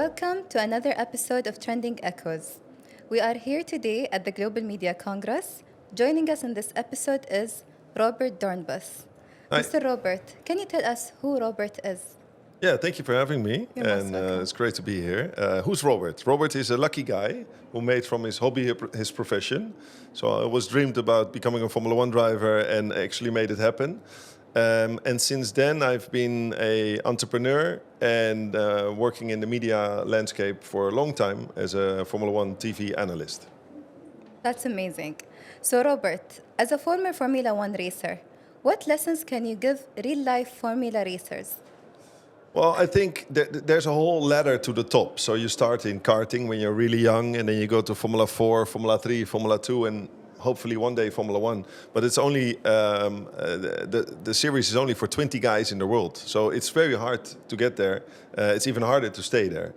welcome to another episode of Trending Echoes. We are here today at the Global Media Congress. Joining us in this episode is Robert Doornbos. Hi. Mr. Robert, can you tell us who Robert is? Yeah, thank you for having me. You're most And welcome. it's great to be here. Who's Robert? Robert is a lucky guy who made from his hobby his profession. So I was dreamed about becoming a Formula One driver and actually made it happen. And since then, I've been an entrepreneur and working in the media landscape for a long time as a Formula One TV analyst. That's amazing. So, Robert, as a former Formula One racer, what lessons can you give real-life Formula racers? Well, I think there's a whole ladder to the top. So you start in karting when you're really young, and then you go to Formula 4, Formula 3, Formula 2, and hopefully one day Formula 1. But it's only the series is only for 20 guys in the world. So it's very hard to get there. It's even harder to stay there.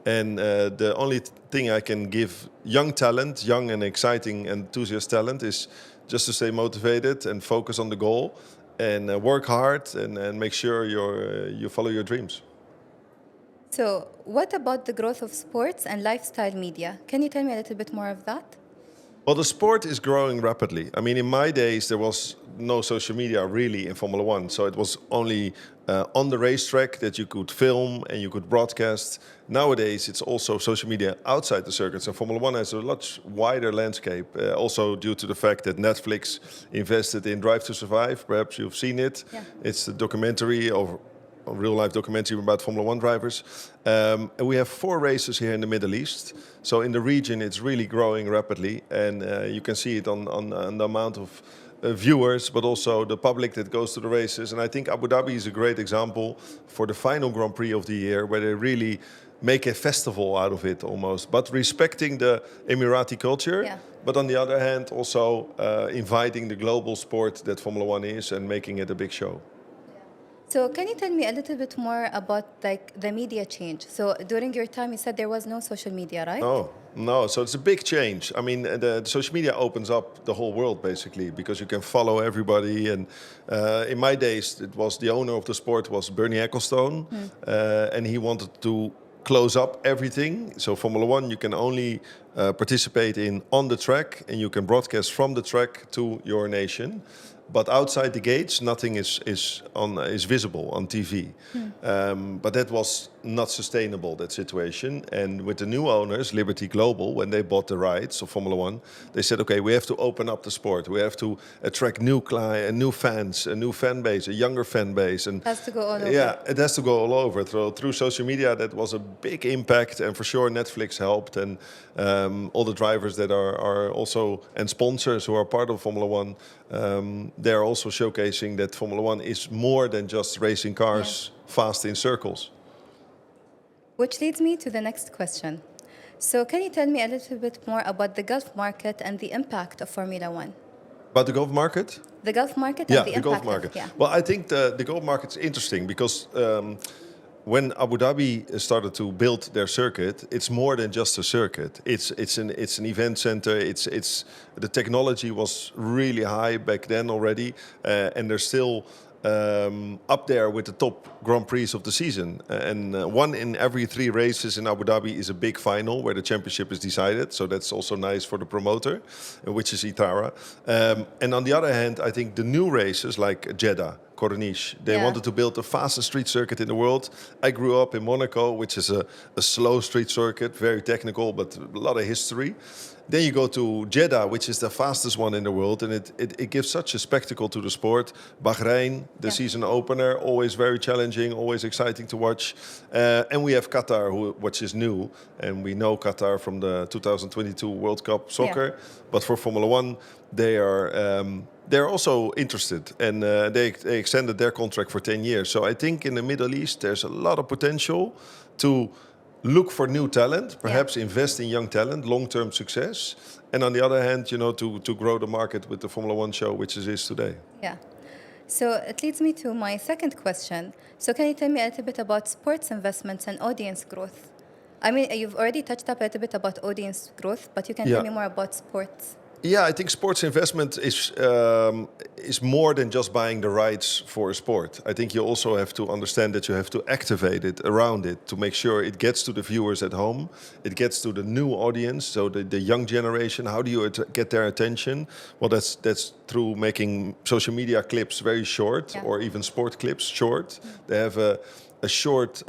And the only thing I can give young talent, young and exciting, enthusiast talent, is just to stay motivated and focus on the goal. And work hard and make sure you follow your dreams. So, what about the growth of sports and lifestyle media? Can you tell me a little bit more of that? Well, the sport is growing rapidly. I mean, in my days, there was no social media really in Formula One. So it was only on the racetrack that you could film and you could broadcast. Nowadays, it's also social media outside the circuits. And Formula One has a much wider landscape, also due to the fact that Netflix invested in Drive to Survive. Perhaps you've seen it. Yeah. It's a documentary of a real-life documentary about Formula One drivers. And we have 4 races here in the Middle East. So in the region, it's really growing rapidly. And you can see it on the amount of viewers, but also the public that goes to the races. And I think Abu Dhabi is a great example for the final Grand Prix of the year, where they really make a festival out of it almost, but respecting the Emirati culture. Yeah. But on the other hand, also inviting the global sport that Formula One is and making it a big show. So, can you tell me a little bit more about the media change? So, during your time, you said there was no social media, right? No. So it's a big change. I mean, the social media opens up the whole world basically, because you can follow everybody. And in my days, it was the owner of the sport was Bernie Ecclestone, and he wanted to close up everything. So Formula One, you can only participate in on the track, and you can broadcast from the track to your nation. But outside the gates, nothing is visible on TV. But that was not sustainable, that situation. And with the new owners, Liberty Global, when they bought the rights of Formula One, they said, okay, we have to open up the sport. We have to attract new fans, a new fan base, a younger fan base. And It has to go all over. yeah, it has to go all over. Through social media, that was a big impact. And for sure, Netflix helped. And all the drivers that are also, and sponsors who are part of Formula One, they're also showcasing that Formula One is more than just racing cars fast in circles. Which leads me to the next question. So, can you tell me a little bit more about the Gulf market and the impact of Formula One? About the Gulf market? The Gulf market Yeah, and the the impact Gulf market. of, yeah. Well, I think the Gulf market is interesting because when Abu Dhabi started to build their circuit, it's more than just a circuit. It's an event center. It's the technology was really high back then already, and they're still up there with the top Grand Prix of the season. And 1 in every 3 races in Abu Dhabi is a big final where the championship is decided. So that's also nice for the promoter, which is Itara. And on the other hand, I think the new races like Jeddah, Corniche, they wanted to build the fastest street circuit in the world. I grew up in Monaco, which is a slow street circuit, very technical, but a lot of history. Then you go to Jeddah, which is the fastest one in the world, and it gives such a spectacle to the sport. Bahrain, the season opener, always very challenging, always exciting to watch. And we have Qatar, which is new, and we know Qatar from the 2022 World Cup soccer. Yeah. But for Formula One, they're also interested, and they extended their contract for 10 years. So I think in the Middle East, there's a lot of potential to look for new talent, perhaps invest in young talent, long-term success. And on the other hand, to grow the market with the Formula One show, which it is today. Yeah. So it leads me to my second question. So can you tell me a little bit about sports investments and audience growth? I mean, you've already touched up a little bit about audience growth, but you can tell me more about sports. Yeah, I think sports investment is more than just buying the rights for a sport. I think you also have to understand that you have to activate it around it to make sure it gets to the viewers at home, it gets to the new audience, so the young generation. How do you get their attention? Well, that's through making social media clips very short, or even sport clips short. They have a short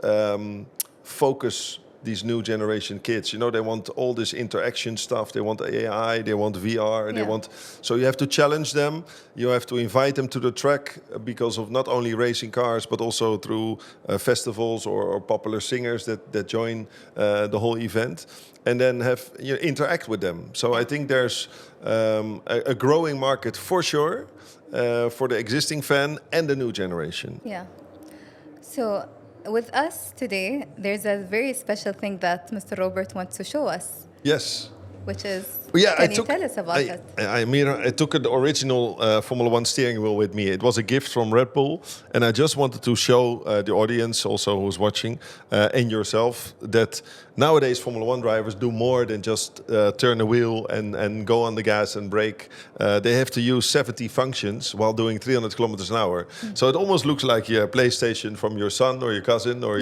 focus. These new generation kids, they want all this interaction stuff. They want AI, they want VR, they want. So you have to challenge them. You have to invite them to the track because of not only racing cars, but also through festivals or popular singers that join the whole event, and then interact with them. So I think there's a growing market for sure for the existing fan and the new generation. Yeah. So, with us today, there's a very special thing that Mr. Robert wants to show us. Yes. Which is, Yeah, can you tell us about it? I took an original Formula One steering wheel with me. It was a gift from Red Bull, and I just wanted to show the audience also who's watching and yourself that nowadays Formula One drivers do more than just turn the wheel and go on the gas and brake. They have to use 70 functions while doing 300 kilometers an hour. So it almost looks like your PlayStation from your son or your cousin or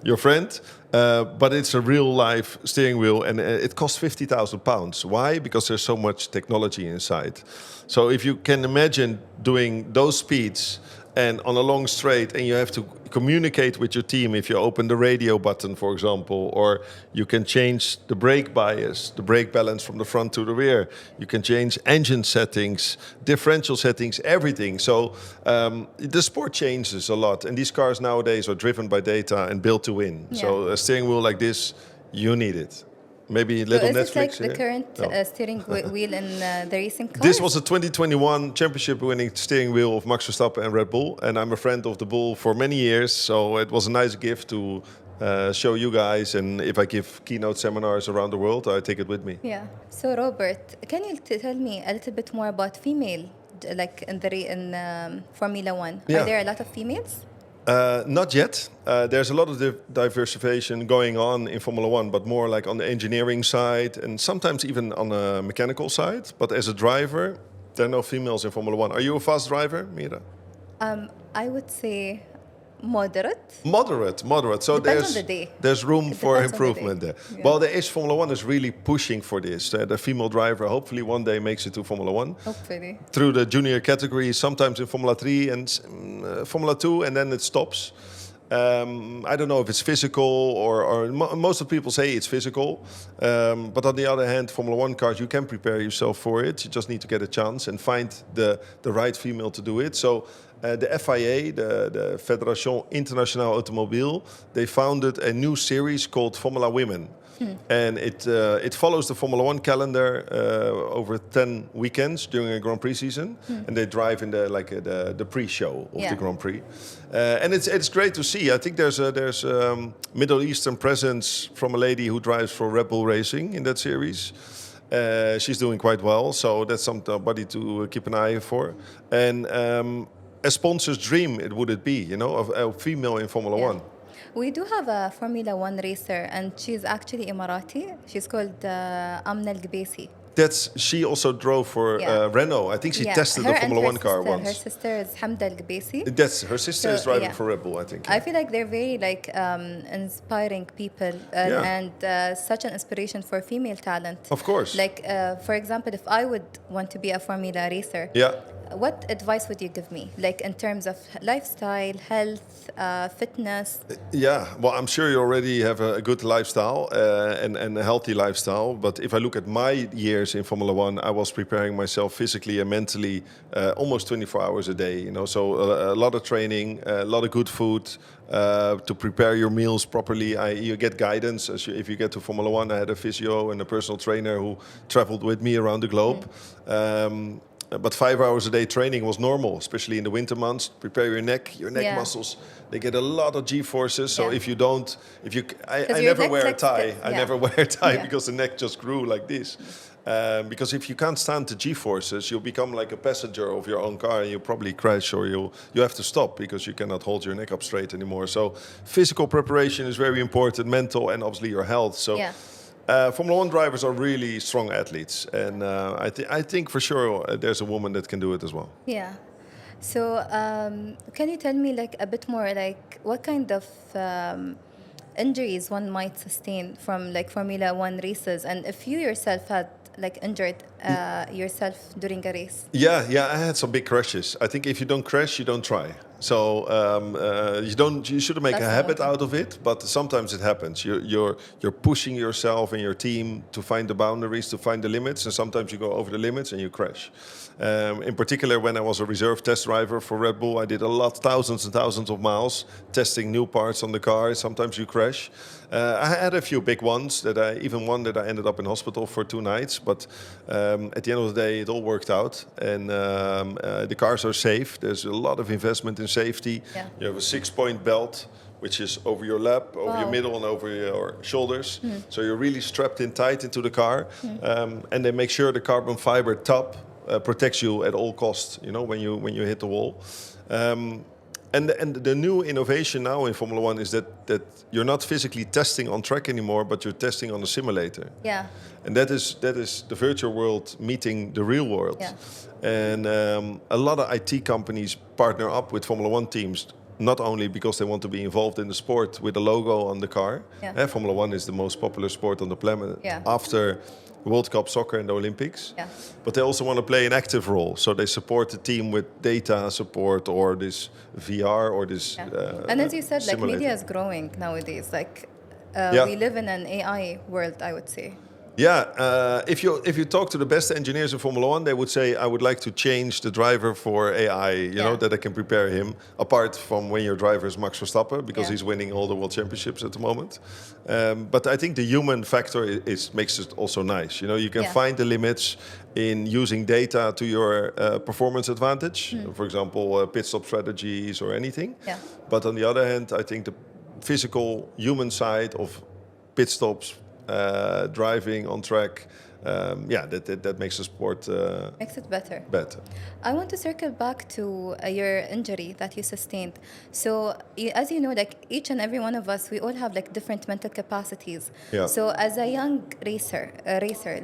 your friend. But it's a real life steering wheel, and it costs £50,000. Why? Because there's so much technology inside. So if you can imagine doing those speeds and on a long straight, and you have to communicate with your team if you open the radio button, for example, or you can change the brake bias, the brake balance from the front to the rear. You can change engine settings, differential settings, everything. So the sport changes a lot, and these cars nowadays are driven by data and built to win. Yeah. So a steering wheel like this, you need it. Maybe a little Netflix. Is this like the current steering wheel in the racing cars? This was a 2021 championship-winning steering wheel of Max Verstappen and Red Bull, and I'm a friend of the Bull for many years, so it was a nice gift to show you guys. And if I give keynote seminars around the world, I take it with me. Yeah. So Robert, can you tell me a little bit more about female, like in Formula One? Yeah. Are there a lot of females? Not yet. There's a lot of diversification going on in Formula One, but more like on the engineering side and sometimes even on the mechanical side. But as a driver, there are no females in Formula One. Are you a fast driver, Mira? I would say moderate. Moderate. So Depends on the day. There's room for improvement there. Yeah. Well, Formula One is really pushing for this. The female driver hopefully one day makes it to Formula One. Hopefully. Through the junior category, sometimes in Formula 3 and Formula 2, and then it stops. I don't know if it's physical or most of the people say it's physical. But on the other hand, Formula One cars, you can prepare yourself for it. You just need to get a chance and find the right female to do it. So the FIA, the Fédération Internationale Automobile, they founded a new series called Formula Women. And it follows the Formula One calendar over 10 weekends during a Grand Prix season, and they drive in the pre-show of the Grand Prix, and it's great to see. I think there's Middle Eastern presence from a lady who drives for Red Bull Racing in that series. She's doing quite well, so that's somebody to keep an eye for. And a sponsor's dream, would it be, of a female in Formula One? We do have a Formula One racer, and she's actually Emirati. She's called Amna Al-Gbaisi. She also drove for Renault. I think she tested the Formula One car once. Her sister is Hamda Al-Gbaisi. Her sister is driving for Red Bull, I think. I feel like they're very inspiring people and such an inspiration for female talent. Of course. For example, if I would want to be a Formula racer, what advice would you give me, in terms of lifestyle, health, fitness? Yeah, well, I'm sure you already have a good lifestyle and a healthy lifestyle. But if I look at my years in Formula One, I was preparing myself physically and mentally almost 24 hours a day. So a lot of training, a lot of good food to prepare your meals properly. You get guidance if you get to Formula One. I had a physio and a personal trainer who traveled with me around the globe. But 5 hours a day training was normal, especially in the winter months. Prepare your neck muscles. They get a lot of G-forces. So I never wear a tie. I never wear a tie because the neck just grew like this. Because if you can't stand the G-forces, you'll become like a passenger of your own car and you'll probably crash, or you have to stop because you cannot hold your neck up straight anymore. So physical preparation is very important, mental, and obviously your health. So Formula One drivers are really strong athletes, and I think for sure there's a woman that can do it as well. Yeah. So, can you tell me like a bit more, like what kind of injuries one might sustain from like Formula One races, and if you yourself had like injured yourself during a race? Yeah, I had some big crashes. I think if you don't crash, you don't try. So you shouldn't make That's a the habit motto. out of it, but sometimes it happens. You're pushing yourself and your team to find the boundaries, to find the limits, and sometimes you go over the limits and you crash. In particular, when I was a reserve test driver for Red Bull, I did a lot, thousands and thousands of miles, testing new parts on the car. Sometimes you crash. I had a few big ones even one that I ended up in hospital for 2 nights. But at the end of the day, it all worked out, and the cars are safe. There's a lot of investment in safety. Yeah. You have a 6-point belt, which is over your lap, over your Wow. middle, and over your shoulders. So you're really strapped in tight into the car, and they make sure the carbon fiber top protects you at all costs. You know, when you hit the wall. And the new innovation now in Formula One is that you're not physically testing on track anymore, but you're testing on a simulator. Yeah. And that is the virtual world meeting the real world. Yeah. And a lot of IT companies partner up with Formula One teams, not only because they want to be involved in the sport with a logo on the car. Yeah. Formula One is the most popular sport on the planet Yeah. after World Cup soccer and the Olympics. Yeah. But they also want to play an active role. So they support the team with data support or this VR or this Yeah. And as you said, like simulator. media is growing nowadays. Like Yeah. we live in an AI world, I would say. Yeah, if you talk to the best engineers in Formula One, they would say, I would like to change the driver for AI, you know, that I can prepare him, apart from when your driver is Max Verstappen, because he's winning all the world championships at the moment. But I think the human factor makes it also nice. You know, you can find the limits in using data to your performance advantage, for example, pit stop strategies or anything. Yeah. But on the other hand, I think the physical human side of pit stops, driving on track, that makes the sport Makes it better. better. I want to circle back to your injury that you sustained. So, as you know, like each and every one of us, we all have like different mental capacities. Yeah. So, as a young racer,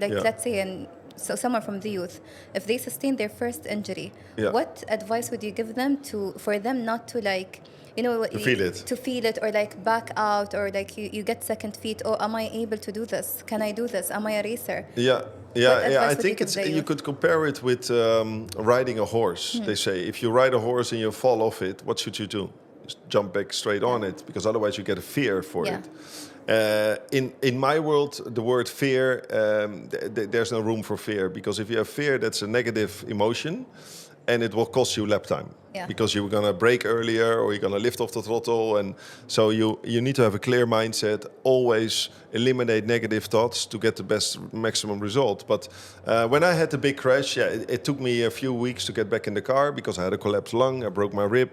like Yeah. let's say, so someone from the youth, if they sustain their first injury, Yeah. what advice would you give them for them not to like, you know, To feel it. or like back out, or like you get second feet, oh, am I able to do this? Can I do this? Am I a racer? Yeah. What I advice would you think give the you youth? could compare it with riding a horse. They say if you ride a horse and you fall off it, what should you do? Just jump back straight on it, because otherwise you get a fear for Yeah. it. In my world, the word fear, there's no room for fear, because if you have fear, that's a negative emotion, and it will cost you lap time. Yeah. Because you're going to brake earlier or you're going to lift off the throttle. And so you need to have a clear mindset, always eliminate negative thoughts to get the best maximum result. But when I had the big crash, it took me a few weeks to get back in the car, because I had a collapsed lung, I broke my rib.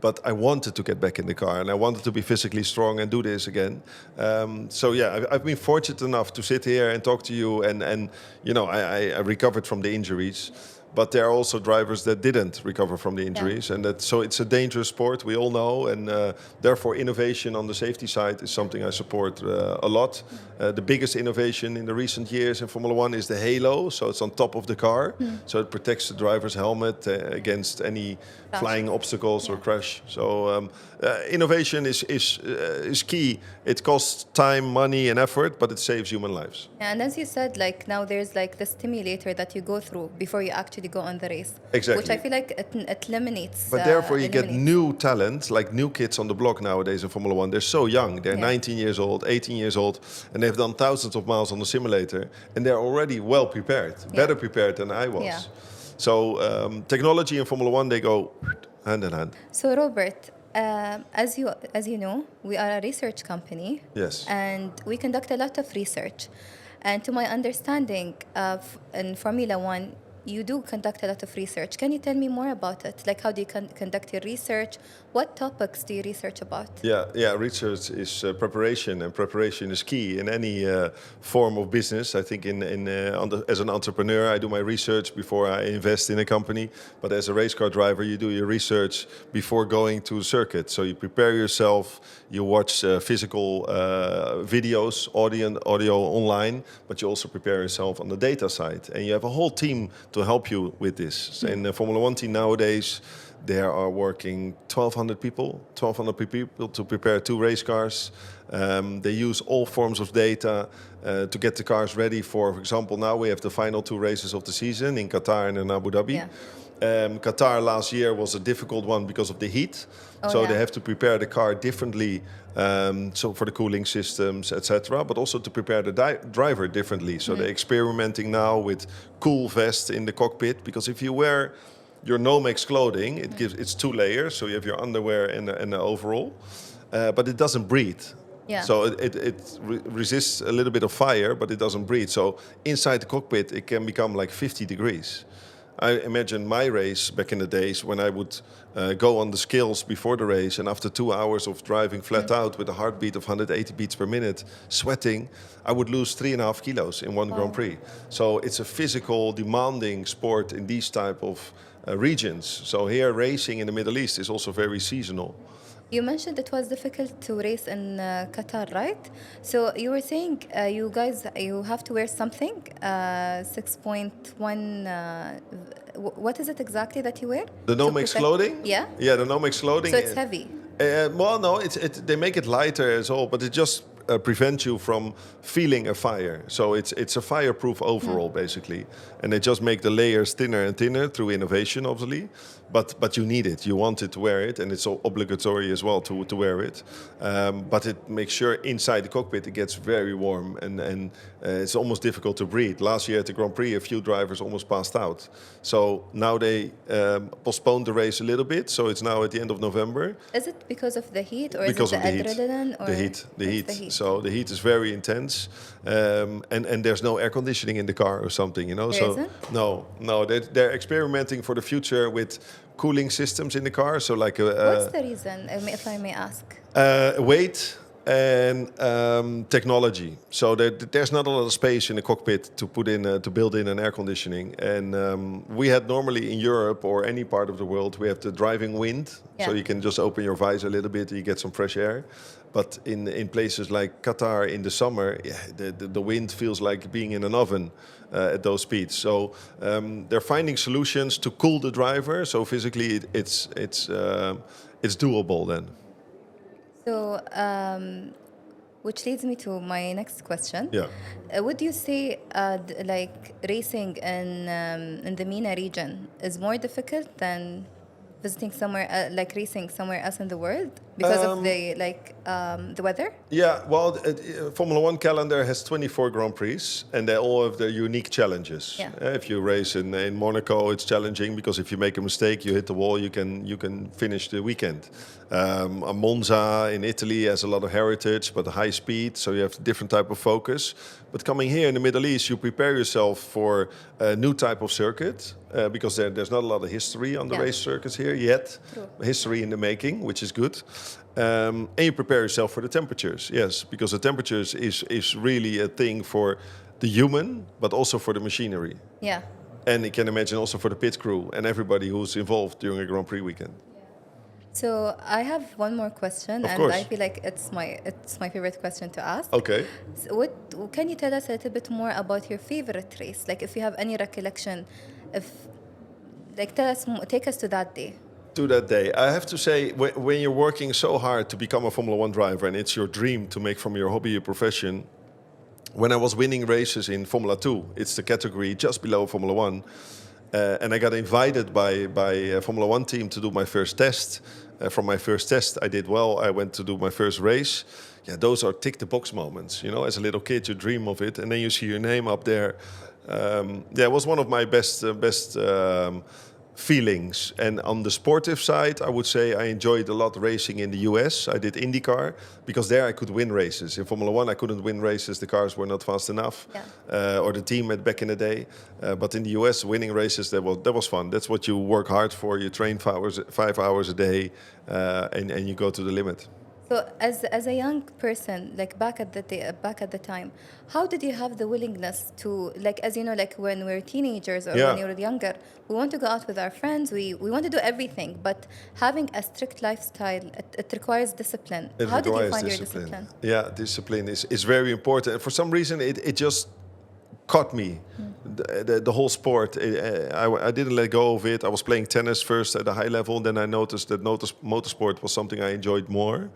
But I wanted to get back in the car, and I wanted to be physically strong and do this again. I've been fortunate enough to sit here and talk to you, and you know, I recovered from the injuries. But there are also drivers that didn't recover from the injuries, and so it's a dangerous sport. We all know, and therefore innovation on the safety side is something I support a lot. The biggest innovation in the recent years in Formula One is the halo, so it's on top of the car, so it protects the driver's helmet against any flying obstacles or crash. So innovation is key. It costs time, money, and effort, but it saves human lives. And as you said, like now there's like the stimulator that you go through before you actually go on the race. Exactly. Which I feel like it eliminates. But therefore you get eliminates. new talent, like new kids on the block nowadays in Formula One. They're so young. They're 19 years old, 18 years old, and they've done thousands of miles on the simulator, and they're already well prepared, better prepared than I was. Yeah. So technology and Formula One, they go hand in hand. So Robert, as you know, we are a research company. Yes. And we conduct a lot of research. And to my understanding, in Formula One, you do conduct a lot of research. Can you tell me more about it? Like, how do you conduct your research? What topics do you research about? Yeah. Research is preparation, and preparation is key in any form of business. I think as an entrepreneur, I do my research before I invest in a company. But as a race car driver, you do your research before going to the circuit. So you prepare yourself. You watch physical videos, audio online, but you also prepare yourself on the data side. And you have a whole team to help you with this. So in the Formula One team nowadays, there are working 1,200 people to prepare 2 race cars. They use all forms of data to get the cars ready for example, now we have the final 2 races of the season in Qatar and in Abu Dhabi. Yeah. Qatar last year was a difficult one because of the heat. They have to prepare the car differently, so for the cooling systems, etc. But also to prepare the driver differently. So they're experimenting now with cool vests in the cockpit, because if you wear your Nomex clothing, it's 2 layers, so you have your underwear and the overall, but it doesn't breathe. Yeah. So it resists a little bit of fire, but it doesn't breathe. So inside the cockpit, it can become like 50 degrees. I imagine my race back in the days when I would go on the scales before the race, and after 2 hours of driving flat out with a heartbeat of 180 beats per minute, sweating, I would lose 3.5 kilos in one Grand Prix. So it's a physical, demanding sport in these type of regions. So here racing in the Middle East is also very seasonal. You mentioned it was difficult to race in Qatar, right? So you were saying you have to wear something, 6.1, what is it exactly that you wear? The Nomex clothing? Yeah? Yeah, the Nomex clothing. So it's heavy? Well, no, they make it lighter as all, but it just prevents you from feeling a fire. So it's a fireproof overall, basically. And they just make the layers thinner and thinner through innovation, obviously. But you need it. You want it to wear it, and it's obligatory as well to wear it. But it makes sure inside the cockpit it gets very warm, and it's almost difficult to breathe. Last year at the Grand Prix, a few drivers almost passed out. So now they postponed the race a little bit. So it's now at the end of November. Is it because of the heat, or Because is it of the adrenaline? Or the heat. So the heat is very intense, and there's no air conditioning in the car or something, you know. There so isn't? no, they're experimenting for the future with cooling systems in the car. So like What's the reason, if I may ask? weight and technology. So there's not a lot of space in the cockpit to put in to build in an air conditioning. And we had normally in Europe or any part of the world, we have the driving wind. Yeah. So you can just open your visor a little bit, you get some fresh air. But in places like Qatar in the summer, the wind feels like being in an oven at those speeds. So they're finding solutions to cool the driver. So physically, it's doable then. So, which leads me to my next question. Yeah. Would you say like racing in the MENA region is more difficult than visiting somewhere like racing somewhere else in the world because of the weather? Yeah, well, Formula One calendar has 24 Grand Prix, and they all have their unique challenges. Yeah. If you race in Monaco, it's challenging because if you make a mistake, you hit the wall, you can finish the weekend. Monza in Italy has a lot of heritage, but high speed, so you have a different type of focus. But coming here in the Middle East, you prepare yourself for a new type of circuit because there's not a lot of history on the race circuits here yet. True. History in the making, which is good. And you prepare yourself for the temperatures, yes, because the temperatures is really a thing for the human, but also for the machinery. Yeah. And you can imagine also for the pit crew and everybody who's involved during a Grand Prix weekend. So I have one more question, Of and course. I feel like it's my favorite question to ask. Okay. So can you tell us a little bit more about your favorite race? Like if you have any recollection, take us to that day. To that day, I have to say, when you're working so hard to become a Formula One driver and it's your dream to make from your hobby your profession, when I was winning races in Formula 2, it's the category just below Formula 1, and I got invited by a Formula 1 team to do my first test. From my first test, I did well. I went to do my first race. Yeah, those are tick-the-box moments. You know, as a little kid, you dream of it, and then you see your name up there. It was one of my best feelings. And on the sportive side, I would say I enjoyed a lot racing in the US. I did IndyCar because there I could win races. In Formula One, I couldn't win races. The cars were not fast enough, or the team back in the day. But in the US, winning races, that was fun. That's what you work hard for. You train 5 hours a day, and you go to the limit. So as a young person, like back at the time, how did you have the willingness to, like, as you know, like when we're teenagers or when you're younger, we want to go out with our friends, we want to do everything, but having a strict lifestyle, it requires discipline. How did you find your discipline? Yeah, discipline is very important. And for some reason, it just caught me. The whole sport, I didn't let go of it. I was playing tennis first at a high level, then I noticed that motorsport was something I enjoyed more.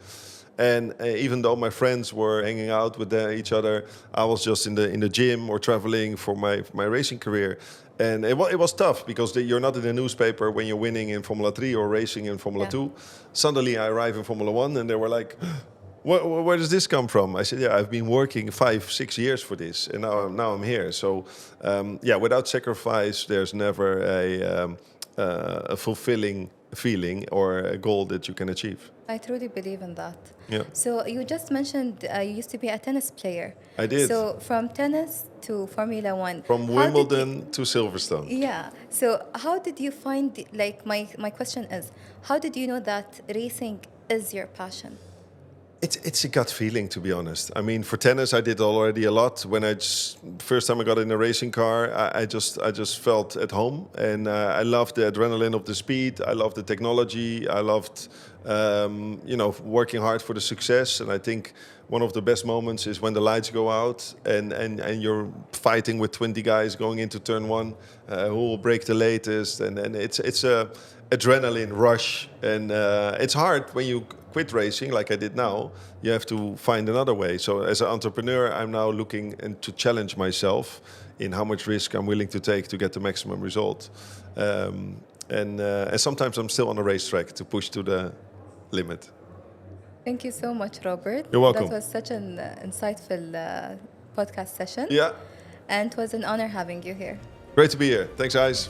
And even though my friends were hanging out with each other, I was just in the gym or traveling for my racing career. And it was tough because you're not in the newspaper when you're winning in Formula 3 or racing in Formula 2. Suddenly I arrive in Formula 1 and they were like, where does this come from? I said, I've been working 5-6 years for this, and now I'm here. So, without sacrifice, there's never a fulfilling feeling or a goal that you can achieve. I truly believe in that. Yeah. So you just mentioned you used to be a tennis player. I did. So from tennis to Formula One. From Wimbledon to Silverstone. Yeah. So how did you find, like, my question is, how did you know that racing is your passion? It's a gut feeling, to be honest. I mean, for tennis, I did already a lot. When first time I got in a racing car, I just felt at home, and I loved the adrenaline of the speed. I loved the technology. I loved, working hard for the success. And I think one of the best moments is when the lights go out and you're fighting with 20 guys going into turn one, who will break the latest, and it's a adrenaline rush, and it's hard when you quit racing like I did now. You have to find another way. So as an entrepreneur, I'm now looking to challenge myself in how much risk I'm willing to take to get the maximum result. And sometimes I'm still on a racetrack to push to the limit. Thank you so much, Robert. You're welcome. That was such an insightful podcast session. Yeah. And it was an honor having you here. Great to be here. Thanks, guys.